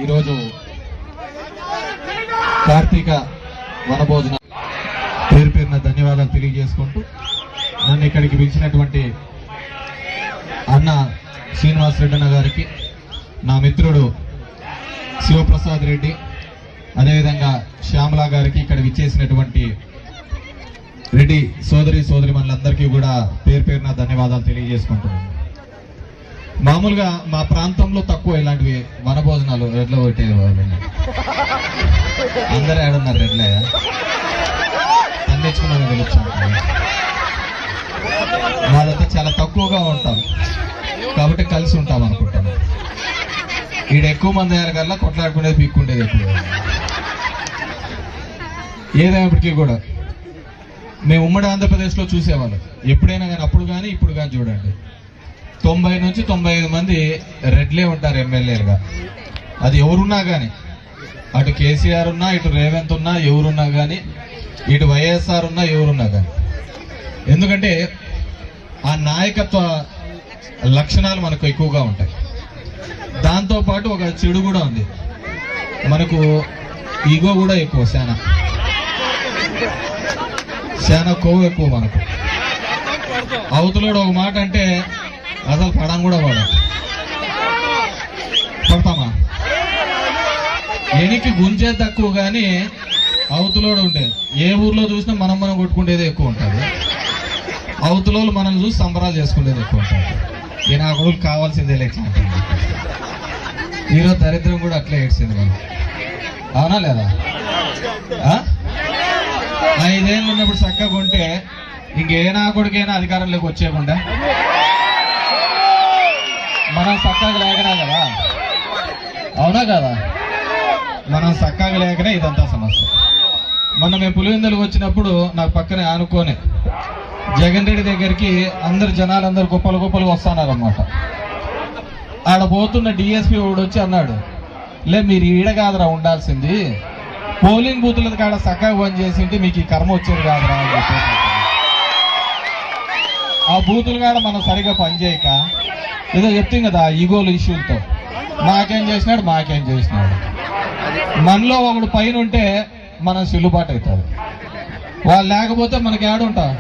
ఈరోజు కార్తీక వనభోజన పేరు పేరున ధన్యవాదాలు తెలియజేసుకుంటూ నన్ను ఇక్కడికి పిలిచినటువంటి అన్న శ్రీనివాస్ రెడ్డి అన్న గారికి, నా మిత్రుడు శివప్రసాద్ రెడ్డి, అదేవిధంగా శ్యామలా గారికి, ఇక్కడ విచ్చేసినటువంటి రెడ్డి సోదరి మనులందరికీ కూడా పేరు పేరున ధన్యవాదాలు తెలియజేసుకుంటున్నాను. మామూలుగా మా ప్రాంతంలో తక్కువ ఇలాంటివి వనభోజనాలు. రెడ్ల ఒకటే అందరూ ఏడున్నారు రెడ్లే తన్నించుకున్నాను తెలుస్తాను. వాళ్ళంతా చాలా తక్కువగా ఉంటాం కాబట్టి కలిసి ఉంటాం అనుకుంటాను. ఈడ ఎక్కువ మంది అయ్యారు కల్లా కొట్లాడుకునేది పీక్కుండేది ఎక్కువ. ఏదైనప్పటికీ కూడా మేము ఉమ్మడి ఆంధ్రప్రదేశ్లో చూసేవాళ్ళం. ఎప్పుడైనా కానీ, అప్పుడు కానీ ఇప్పుడు కానీ చూడండి, 90 నుంచి 95 మంది రెడ్లే ఉంటారు ఎమ్మెల్యేలుగా. అది ఎవరున్నా కానీ, అటు కేసీఆర్ ఉన్నా, ఇటు రేవంత్ ఉన్నా, ఎవరున్నా కానీ, ఇటు వైఎస్ఆర్ ఉన్నా, ఎవరున్నా కానీ. ఎందుకంటే ఆ నాయకత్వ లక్షణాలు మనకు ఎక్కువగా ఉంటాయి. దాంతోపాటు ఒక చెడు కూడా ఉంది, మనకు ఈగో కూడా ఎక్కువ, చాలా కొవ్వు ఎక్కువ మనకు. అవతలోడు ఒక మాట అంటే అసలు పడం కూడా పడతామా? ఎనికి గుంజే తక్కువ కానీ అవతలోడు ఉంటే ఏ ఊర్లో చూసినా మనం కొట్టుకునేది ఎక్కువ ఉంటుంది. అవతలోళ్ళు మనం చూసి సంబరాలు చేసుకునేది ఎక్కువ ఉంటుంది. ఈయన ఆ రోజులు కావాల్సిందే లేక ఈరోజు దరిద్రం కూడా అట్లే ఏడ్చింది మనం. అవునా లేదా? 5 ఏళ్ళు ఉన్నప్పుడు చక్కగా ఉంటే ఇంకే నా కొడుకైనా అధికారంలోకి వచ్చేయకుండా మనం చక్కగా లేకనా కదా? అవునా కదా? మనం చక్కగా లేకనే ఇదంతా సమస్య. మొన్న మేము పులివెందులకు వచ్చినప్పుడు నాకు పక్కనే ఆనుకోనే జగన్ రెడ్డి దగ్గరికి జనాలందరూ గొప్పలు వస్తున్నారన్నమాట. ఆడ పోతున్న డిఎస్పీ వాడు వచ్చి అన్నాడు, లే మీరు ఈడ కాదురా ఉండాల్సింది, పోలింగ్ బూతుల కాడ చక్కగా పని చేసింటే మీకు ఈ కర్మ వచ్చేది కాదురా అని చెప్పేసి. ఆ బూతులు కాడ మనం సరిగా పనిచేయక ఏదో చెప్తాం కదా ఈగోలు ఇష్యూలతో, మాకేం చేసినాడు. మనలో ఒకడు పైన ఉంటే మనం సిల్లుబాటు అవుతుంది. వాళ్ళు లేకపోతే మనకి ఏడుంటాం,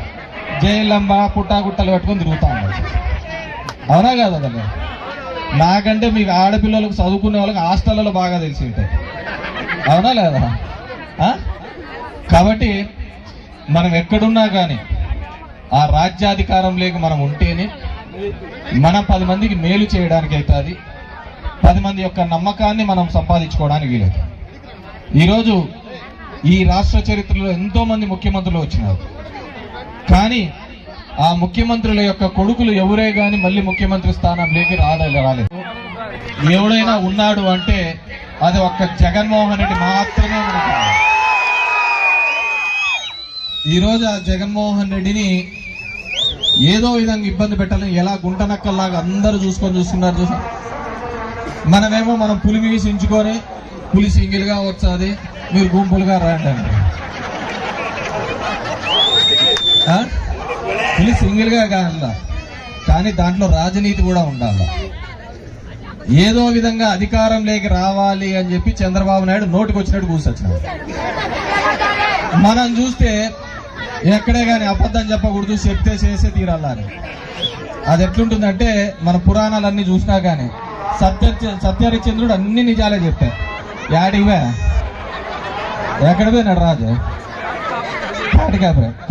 జైలంబ పుట్టాగుట్టలు పెట్టుకొని తిరుగుతా ఉండాలి. అవునా కదా? కదా నాకంటే మీకు ఆడపిల్లలకు చదువుకునే వాళ్ళకి హాస్టల్లో బాగా తెలిసి ఉంటాయి. అవునా లేదా? కాబట్టి మనం ఎక్కడున్నా కానీ ఆ రాజ్యాధికారంలోకి మనం ఉంటేనే మనం 10 మందికి మేలు చేయడానికి అవుతుంది, 10 మంది యొక్క నమ్మకాన్ని మనం సంపాదించుకోవడానికి వీలవుతుంది. ఈరోజు ఈ రాష్ట్ర చరిత్రలో ఎంతో మంది ముఖ్యమంత్రులు వచ్చినారు, కానీ ఆ ముఖ్యమంత్రుల యొక్క కొడుకులు ఎవరే కానీ మళ్ళీ ముఖ్యమంత్రి స్థానంలోకి రాలేదు. ఎవడైనా ఉన్నాడు అంటే అది ఒక్క జగన్మోహన్ రెడ్డి మాత్రమే. ఈరోజు ఆ జగన్మోహన్ రెడ్డిని ఏదో విధంగా ఇబ్బంది పెట్టాలని ఎలా గుంటనక్కల్లాగా అందరూ చూస్తున్నారు. మనమేమో మనం పులి మీసించుకొని పులి సింగిల్గా వచ్చాది, మీరు గుంపులుగా రండి అంటే. పులి సింగిల్గా కావాల, కానీ దాంట్లో రాజనీతి కూడా ఉండాలి. ఏదో విధంగా అధికారంలోకి రావాలి అని చెప్పి చంద్రబాబు నాయుడు నోటికి వచ్చినట్టు కూర్చొచ్చినాడు. మనం చూస్తే ఎక్కడే కానీ అబద్ధం చెప్పకూడదు, చెప్తే చేసే తీరాలని. అది ఎట్లుంటుందంటే మన పురాణాలన్నీ చూసినా కానీ సత్యహరిశ్చంద్రుడు అన్ని నిజాలే చెప్పారు. యాడివే ఎక్కడ పోయినాడు రాజు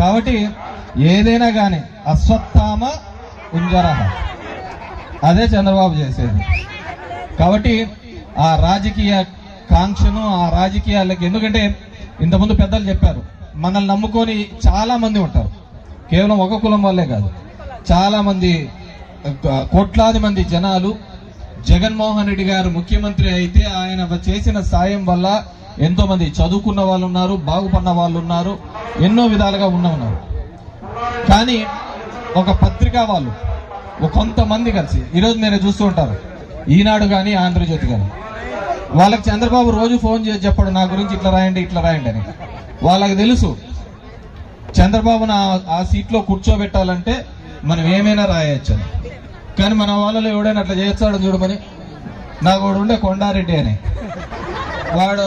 కాబట్టి ఏదైనా కానీ అశ్వత్థామ ఉంజరహ, అదే చంద్రబాబు చేసేది. కాబట్టి ఆ రాజకీయ కాంక్షను, ఆ రాజకీయాలకి, ఎందుకంటే ఇంతకుముందు పెద్దలు చెప్పారు, మనల్ని నమ్ముకొని చాలా మంది ఉంటారు. కేవలం ఒక కులం వల్లే కాదు, చాలా మంది, కోట్లాది మంది జనాలు జగన్మోహన్ రెడ్డి గారు ముఖ్యమంత్రి అయితే ఆయన చేసిన సాయం వల్ల ఎంతో మంది చదువుకున్న వాళ్ళు ఉన్నారు, బాగుపడిన వాళ్ళు ఉన్నారు, ఎన్నో విధాలుగా ఉన్నారు. కానీ ఒక పత్రికా వాళ్ళు కొంతమంది కలిసి ఈరోజు మీరు చూస్తూ ఉంటారు, ఈనాడు కానీ ఆంధ్రజ్యోతి కానీ, వాళ్ళకి చంద్రబాబు రోజు ఫోన్ చేసి చెప్పాడు నా గురించి ఇట్లా రాయండి అని. వాళ్ళకి తెలుసు చంద్రబాబును ఆ సీట్లో కూర్చోబెట్టాలంటే మనం ఏమైనా రాయొచ్చు అని. కానీ మన వాళ్ళలో ఎవడైనా అట్లా చేస్తాడని చూడమని నాకు వాడు ఉండే కొండారెడ్డి అని, వాడు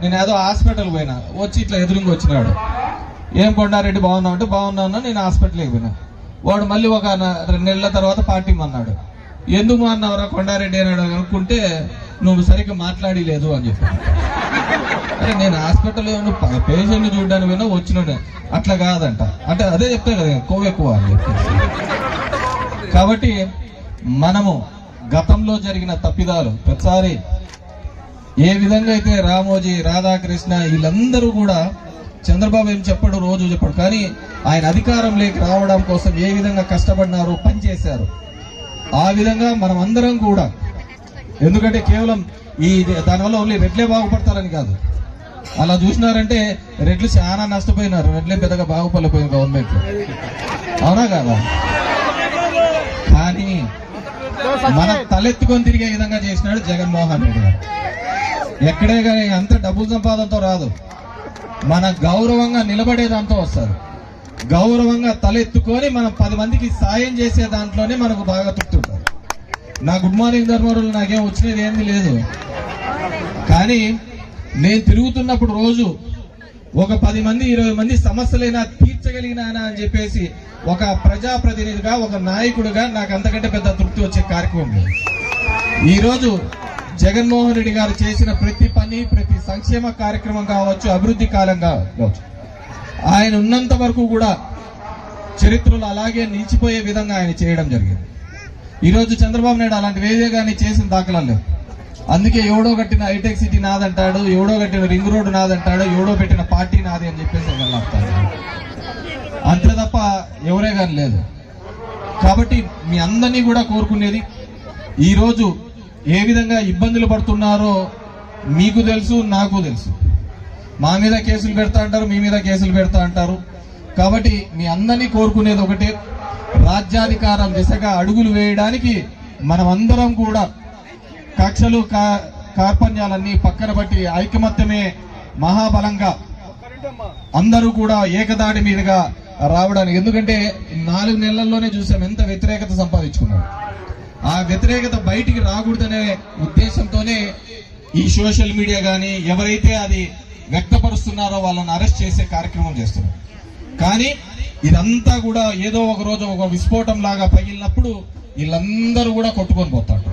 నేను ఏదో హాస్పిటల్ పోయినా, వచ్చి ఇట్లా ఎదురుగా వచ్చినాడు. ఏం కొండారెడ్డి బాగున్నావు అంటే బాగున్నాను, నేను హాస్పిటల్కి పోయినా. వాడు మళ్ళీ ఒక 2 నెలల తర్వాత పార్టీ అన్నాడు. ఎందుకు అన్నావురా కొండారెడ్డి అన్నాడు అనుకుంటే, నువ్వు సరిగ్గా మాట్లాడి లేదు అని చెప్పాను. అరే నేను హాస్పిటల్లో పేషెంట్ని చూడడానికి పోయినా వచ్చినాడు, అట్లా కాదంట అంటే అదే చెప్తా కదా కొవ్వు ఎక్కువ అని చెప్పేసి. కాబట్టి మనము గతంలో జరిగిన తప్పిదాలు ప్రతిసారి ఏ విధంగా అయితే రామోజీ, రాధాకృష్ణ వీళ్ళందరూ కూడా చంద్రబాబు ఏం చెప్పాడు, రోజు చెప్పాడు, కానీ ఆయన అధికారంలోకి రావడం కోసం ఏ విధంగా కష్టపడినారు, పనిచేశారు, ఆ విధంగా మనం అందరం కూడా, ఎందుకంటే కేవలం దానివల్ల ఓన్లీ రెడ్లే బాగుపడతారని కాదు. అలా చూసినారంటే రెడ్లు చాలా నష్టపోయినారు, రెడ్లే పెద్దగా బాగుపడలేకపోయింది గవర్నమెంట్, అవునా కాదా? కానీ మన తలెత్తుకొని తిరిగే విధంగా చేసినాడు జగన్మోహన్ రెడ్డి గారు. ఎక్కడే కానీ అంత డబ్బుల సంపాదనతో రాదు, మన గౌరవంగా నిలబడేదాంతో వస్తారు. గౌరవంగా తలెత్తుకొని మనం 10 మందికి సాయం చేసే దాంట్లోనే మనకు బాగా తృప్తి ఉంటుంది. నా గుడ్ మార్నింగ్ ధర్మవరంలో నాకేం వచ్చినది ఏంది లేదు, కానీ నేను తిరుగుతున్నప్పుడు రోజు ఒక 10 మంది 20 మంది సమస్యలైనా తీర్చగలిగినానా అని చెప్పేసి ఒక ప్రజాప్రతినిధిగా, ఒక నాయకుడిగా నాకు అంతకంటే పెద్ద తృప్తి వచ్చే కార్యక్రమం లేదు. ఈరోజు జగన్మోహన్ రెడ్డి గారు చేసిన ప్రతి పని, ప్రతి సంక్షేమ కార్యక్రమం కావచ్చు, అభివృద్ధి కాలంగా కావచ్చు, ఆయన ఉన్నంత వరకు కూడా చరిత్రలో అలాగే నిలిచిపోయే విధంగా ఆయన చేయడం జరిగింది. ఈరోజు చంద్రబాబు నాయుడు అలాంటి వేదే కానీ చేసిన దాఖలాలు లేవు. అందుకే ఎవడో కట్టిన హైటెక్ సిటీ నాదంటాడు, ఎవడో కట్టిన రింగ్ రోడ్డు నాదంటాడు, ఎవడో పెట్టిన పార్టీ నాది అని చెప్పేసి వెళ్ళాడుతాడు. అంతే తప్ప ఎవరే కానీ లేదు. కాబట్టి మీ అందరినీ కూడా కోరుకునేది, ఈరోజు ఏ విధంగా ఇబ్బందులు పడుతున్నారో మీకు తెలుసు, నాకు తెలుసు. మా మీద కేసులు పెడతా అంటారు, మీ మీద కేసులు పెడతా అంటారు. కాబట్టి మీ అందరినీ కోరుకునేది ఒకటే, రాజ్యాధికారం దిశగా అడుగులు వేయడానికి మనం అందరం కూడా కక్షలు కార్పణ్యాలన్నీ పక్కన బట్టి ఐకమత్యమే మహాబలంగా అందరూ కూడా ఏకదాడి మీదుగా రావడానికి. ఎందుకంటే 4 నెలల్లోనే చూసాం ఎంత వ్యతిరేకత సంపాదించుకున్నాడు. ఆ వ్యతిరేకత బయటికి రాకూడదనే ఉద్దేశంతోనే ఈ సోషల్ మీడియా కానీ ఎవరైతే అది వ్యక్తపరుస్తున్నారో వాళ్ళని అరెస్ట్ చేసే కార్యక్రమం చేస్తున్నారు. కానీ ఇదంతా కూడా ఏదో ఒక రోజు ఒక విస్ఫోటం లాగా పగిలినప్పుడు వీళ్ళందరూ కూడా కొట్టుకొని పోతారు.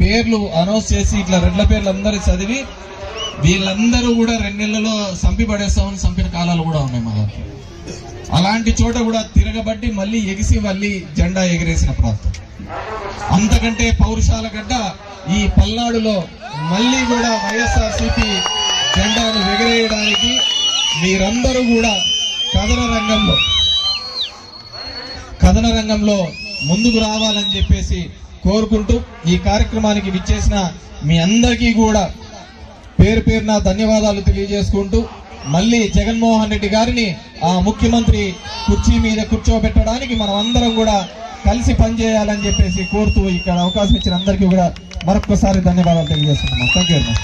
పేర్లు అనౌన్స్ చేసి ఇట్లా రెడ్ల పేర్లు అందరూ చదివి వీళ్ళందరూ కూడా 2 నెలల్లో సంపి పడేస్తామని సంపిన కాలాలు కూడా ఉన్నాయి మా దాంట్లో. అలాంటి చోట కూడా తిరగబట్టి మళ్ళీ ఎగిసి మళ్ళీ జెండా ఎగిరేసిన ప్రాంతం. అంతకంటే పౌరుషాల గడ్డ ఈ పల్నాడులో మళ్ళీ కూడా వైఎస్ఆర్సీపీ జెండాను ఎగిరేయడానికి మీరందరూ కూడా కథన రంగంలో ముందుకు రావాలని చెప్పేసి కోరుకుంటూ ఈ కార్యక్రమానికి విచ్చేసిన మీ అందరికీ కూడా పేరు పేరున ధన్యవాదాలు తెలియజేసుకుంటూ, మళ్ళీ జగన్మోహన్ రెడ్డి గారిని ఆ ముఖ్యమంత్రి కుర్చీ మీద కూర్చోబెట్టడానికి మనం అందరం కూడా కలిసి పనిచేయాలని చెప్పేసి కోరుతూ ఇక్కడ అవకాశం ఇచ్చిన అందరికీ కూడా మరొకసారి ధన్యవాదాలు తెలియజేస్తున్నాం. Thank you very much.